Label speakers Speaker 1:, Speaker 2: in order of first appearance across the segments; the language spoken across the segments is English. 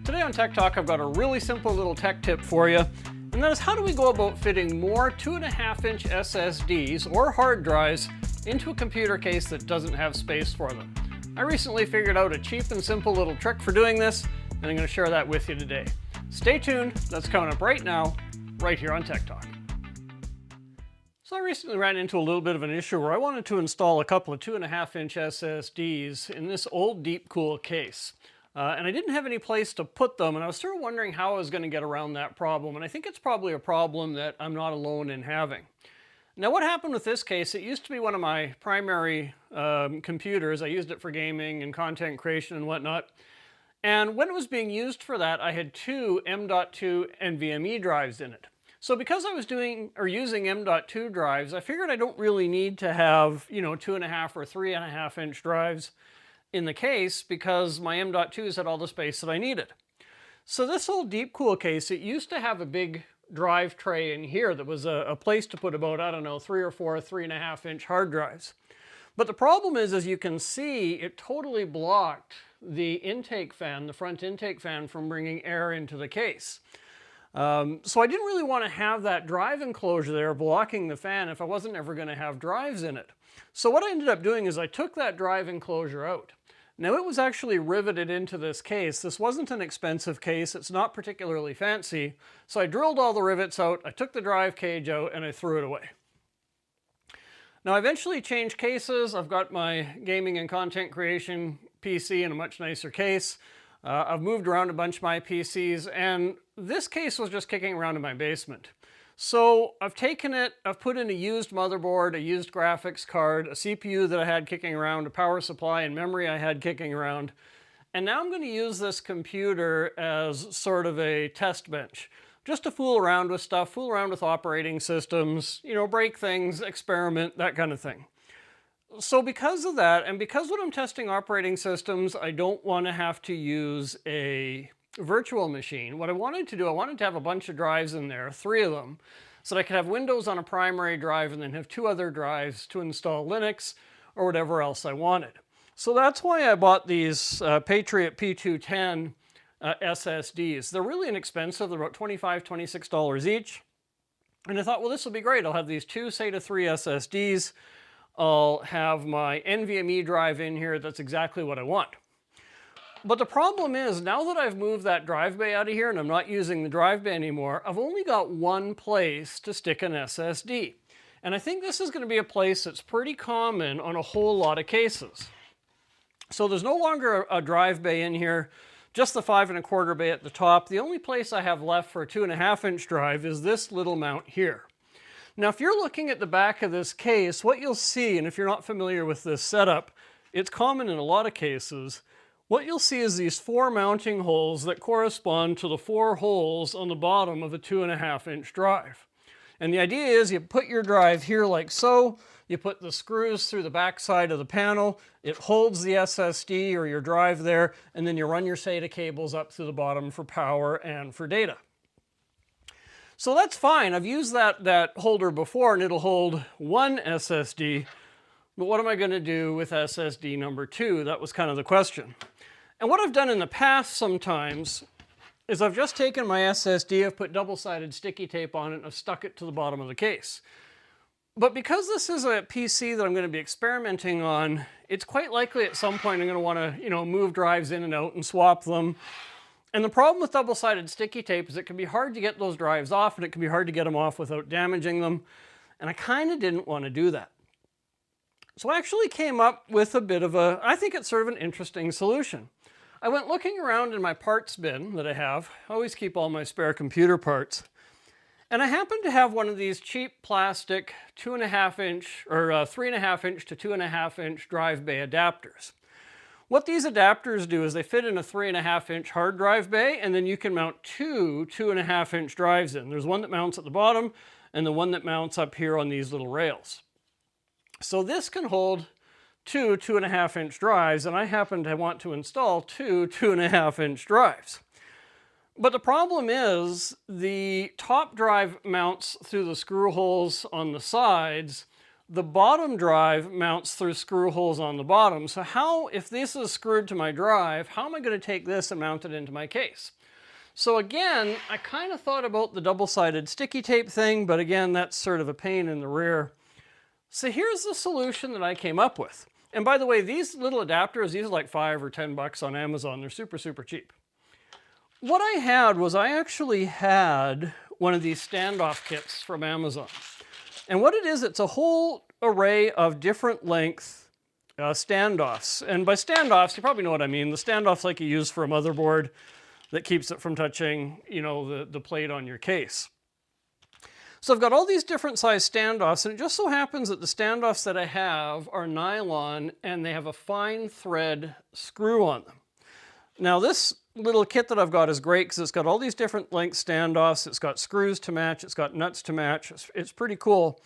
Speaker 1: Today on Tech Talk, I've got a really simple little tech tip for you, and that is how do we go about fitting more 2.5-inch SSDs or hard drives into a computer case that doesn't have space for them. I recently figured out a cheap and simple little trick for doing this, and I'm going to share that with you today. Stay tuned, that's coming up right now, right here on Tech Talk. So I recently ran into a little bit of an issue where I wanted to install a couple of 2.5-inch SSDs in this old deep cool case. And I didn't have any place to put them, and I was sort of wondering how I was going to get around that problem, and I think it's probably a problem that I'm not alone in having. Now what happened with this case, it used to be one of my primary computers. I used it for gaming and content creation and whatnot. And when it was being used for that, I had two M.2 NVMe drives in it. So because I was using M.2 drives, I figured I don't really need to have, 2.5 or 3.5-inch drives in the case because my M.2s had all the space that I needed. So this old deep cool case, it used to have a big drive tray in here that was a place to put about, 3 or 4 3.5-inch hard drives. But the problem is, as you can see, it totally blocked the intake fan, the front intake fan, from bringing air into the case. So I didn't really want to have that drive enclosure there blocking the fan if I wasn't ever going to have drives in it. So what I ended up doing is I took that drive enclosure out. Now it was actually riveted into this case. This wasn't an expensive case, it's not particularly fancy. So I drilled all the rivets out, I took the drive cage out, and I threw it away. Now I eventually changed cases. I've got my gaming and content creation PC in a much nicer case. I've moved around a bunch of my PCs, and this case was just kicking around in my basement. So I've taken it, I've put in a used motherboard, a used graphics card, a CPU that I had kicking around, a power supply and memory I had kicking around, and now I'm going to use this computer as sort of a test bench. Just to fool around with stuff, fool around with operating systems, break things, experiment, that kind of thing. So because of that, and because when I'm testing operating systems, I don't want to have to use a virtual machine. What I wanted to do, I wanted to have a bunch of drives in there, 3 of them, so that I could have Windows on a primary drive and then have 2 other drives to install Linux or whatever else I wanted. So that's why I bought these Patriot P210 SSDs. They're really inexpensive. They're about $25, $26 each. And I thought, well, this will be great. I'll have these 2 SATA 3 SSDs. I'll have my NVMe drive in here. That's exactly what I want. But the problem is, now that I've moved that drive bay out of here and I'm not using the drive bay anymore, I've only got one place to stick an SSD. And I think this is going to be a place that's pretty common on a whole lot of cases. So there's no longer a drive bay in here, just the 5.25 bay at the top. The only place I have left for a 2.5-inch drive is this little mount here. Now, if you're looking at the back of this case, what you'll see, and if you're not familiar with this setup, it's common in a lot of cases, what you'll see is these 4 mounting holes that correspond to the 4 holes on the bottom of a 2.5-inch drive. And the idea is you put your drive here like so, you put the screws through the back side of the panel, it holds the SSD or your drive there, and then you run your SATA cables up through the bottom for power and for data. So that's fine. I've used that holder before and it'll hold one SSD, but what am I going to do with SSD number 2? That was kind of the question. And what I've done in the past sometimes is I've just taken my SSD, I've put double-sided sticky tape on it, and I've stuck it to the bottom of the case. But because this is a PC that I'm going to be experimenting on, it's quite likely at some point I'm going to want to, move drives in and out and swap them. And the problem with double-sided sticky tape is it can be hard to get those drives off, and it can be hard to get them off without damaging them. And I kind of didn't want to do that. So I actually came up with a bit of I think it's sort of an interesting solution. I went looking around in my parts bin that I have. I always keep all my spare computer parts. And I happened to have one of these cheap plastic 2.5-inch or 3.5-inch to 2.5-inch drive bay adapters. What these adapters do is they fit in a 3.5-inch hard drive bay, and then you can mount 2 2.5-inch drives in. There's one that mounts at the bottom and the one that mounts up here on these little rails. So this can hold 2 2.5-inch drives, and I happen to want to install 2 2.5-inch drives. But the problem is the top drive mounts through the screw holes on the sides. the bottom drive mounts through screw holes on the bottom. So how, if this is screwed to my drive, how am I going to take this and mount it into my case? So again, I kind of thought about the double-sided sticky tape thing, but again, that's sort of a pain in the rear. So here's the solution that I came up with. And by the way, these little adapters, these are like $5 or $10 on Amazon. They're super, super cheap. What I had was I actually had one of these standoff kits from Amazon. And what it is, it's a whole array of different length standoffs. And by standoffs, you probably know what I mean. The standoffs like you use for a motherboard that keeps it from touching, you know, the plate on your case. So I've got all these different size standoffs, and it just so happens that the standoffs that I have are nylon and they have a fine thread screw on them. Now this little kit that I've got is great because it's got all these different length standoffs, it's got screws to match, it's got nuts to match, it's pretty cool.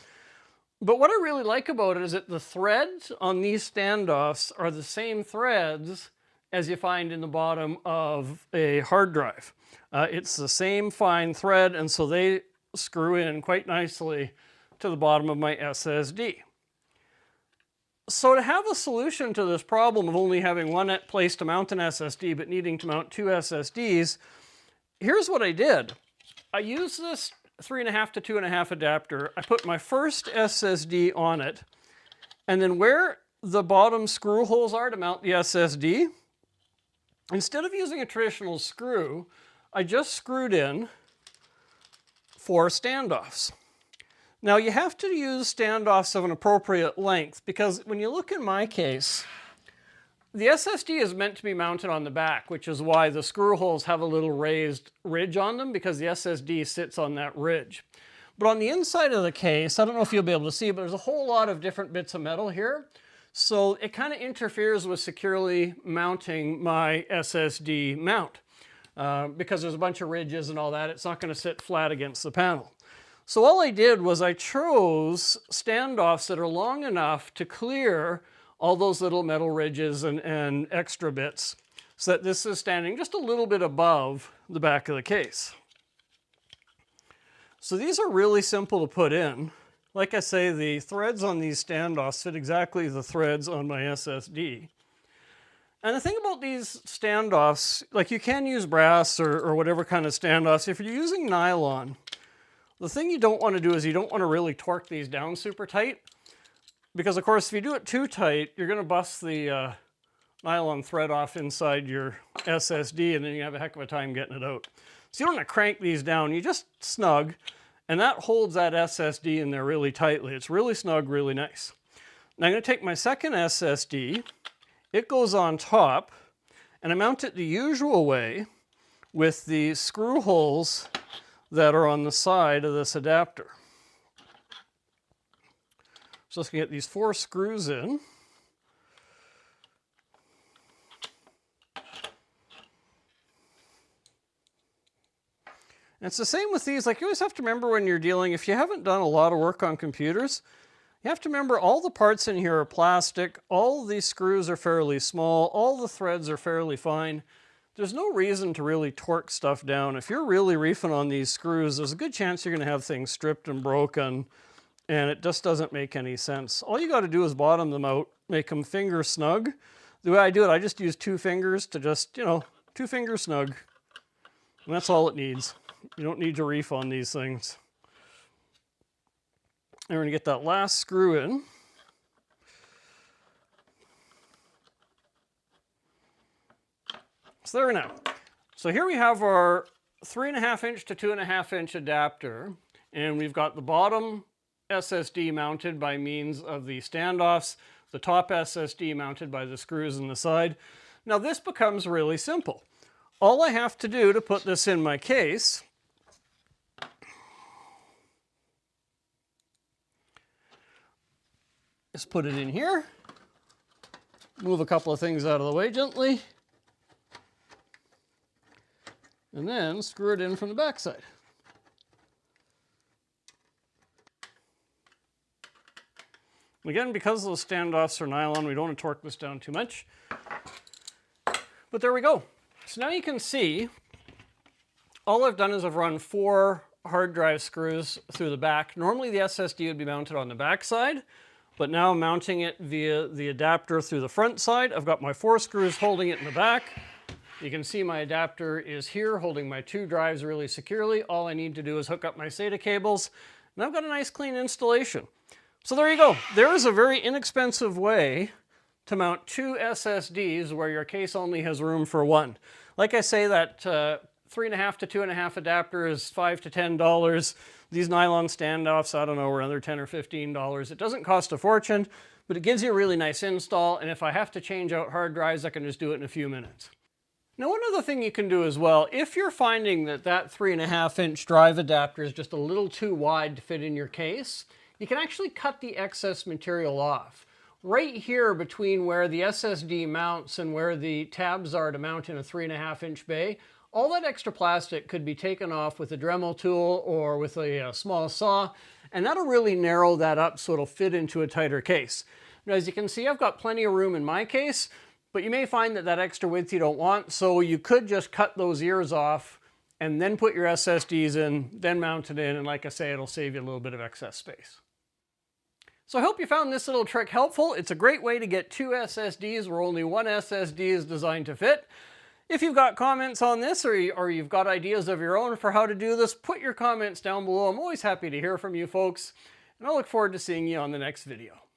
Speaker 1: But what I really like about it is that the threads on these standoffs are the same threads as you find in the bottom of a hard drive. It's the same fine thread, and so they screw in quite nicely to the bottom of my SSD. So to have a solution to this problem of only having one place to mount an SSD but needing to mount two SSDs, here's what I did. I used this 3.5 to 2.5 adapter. I put my first SSD on it, and then where the bottom screw holes are to mount the SSD, instead of using a traditional screw, I just screwed in 4 standoffs. Now you have to use standoffs of an appropriate length because when you look in my case, the SSD is meant to be mounted on the back, which is why the screw holes have a little raised ridge on them because the SSD sits on that ridge. But on the inside of the case, I don't know if you'll be able to see, but there's a whole lot of different bits of metal here. So it kind of interferes with securely mounting my SSD mount. Because there's a bunch of ridges and all that, it's not going to sit flat against the panel. So all I did was I chose standoffs that are long enough to clear all those little metal ridges and extra bits so that this is standing just a little bit above the back of the case. So these are really simple to put in. Like I say, the threads on these standoffs fit exactly the threads on my SSD. And the thing about these standoffs, like you can use brass or whatever kind of standoffs. If you're using nylon, the thing you don't want to do is you don't want to really torque these down super tight. Because of course, if you do it too tight, you're going to bust the nylon thread off inside your SSD and then you have a heck of a time getting it out. So you don't want to crank these down, you just snug, and that holds that SSD in there really tightly. It's really snug, really nice. Now I'm going to take my second SSD, it goes on top, and I mount it the usual way with the screw holes that are on the side of this adapter. So let's get these 4 screws in. And it's the same with these. Like you always have to remember when you're dealing, if you haven't done a lot of work on computers, you have to remember all the parts in here are plastic, all these screws are fairly small, all the threads are fairly fine. There's no reason to really torque stuff down. If you're really reefing on these screws, there's a good chance you're going to have things stripped and broken, and it just doesn't make any sense. All you got to do is bottom them out, make them finger snug. The way I do it, I just use 2 fingers to just, 2 fingers snug. And that's all it needs. You don't need to reef on these things. And we're going to get that last screw in. So there now. So here we have our 3.5 inch to 2.5 inch adapter, and we've got the bottom SSD mounted by means of the standoffs, the top SSD mounted by the screws in the side. Now this becomes really simple. All I have to do to put this in my case is put it in here, move a couple of things out of the way gently, and then screw it in from the back side. Again, because those standoffs are nylon, we don't want to torque this down too much. But there we go. So now you can see, all I've done is I've run 4 hard drive screws through the back. Normally the SSD would be mounted on the back side, but now mounting it via the adapter through the front side. I've got my 4 screws holding it in the back. You can see my adapter is here holding my 2 drives really securely. All I need to do is hook up my SATA cables, and I've got a nice clean installation. So there you go. There is a very inexpensive way to mount 2 SSDs where your case only has room for 1. Like I say, that 3.5 to 2.5 adapter is $5 to $10. These nylon standoffs, I don't know, are another $10 or $15. It doesn't cost a fortune, but it gives you a really nice install, and if I have to change out hard drives, I can just do it in a few minutes. Now, one other thing you can do as well, if you're finding that 3.5-inch drive adapter is just a little too wide to fit in your case, you can actually cut the excess material off. Right here between where the SSD mounts and where the tabs are to mount in a 3.5-inch bay, all that extra plastic could be taken off with a Dremel tool or with a small saw, and that'll really narrow that up so it'll fit into a tighter case. Now, as you can see, I've got plenty of room in my case, but you may find that extra width you don't want, so you could just cut those ears off and then put your SSDs in, then mount it in, and like I say, it'll save you a little bit of excess space. So I hope you found this little trick helpful. It's a great way to get 2 SSDs where only 1 SSD is designed to fit. If you've got comments on this or you've got ideas of your own for how to do this, put your comments down below. I'm always happy to hear from you folks, and I look forward to seeing you on the next video.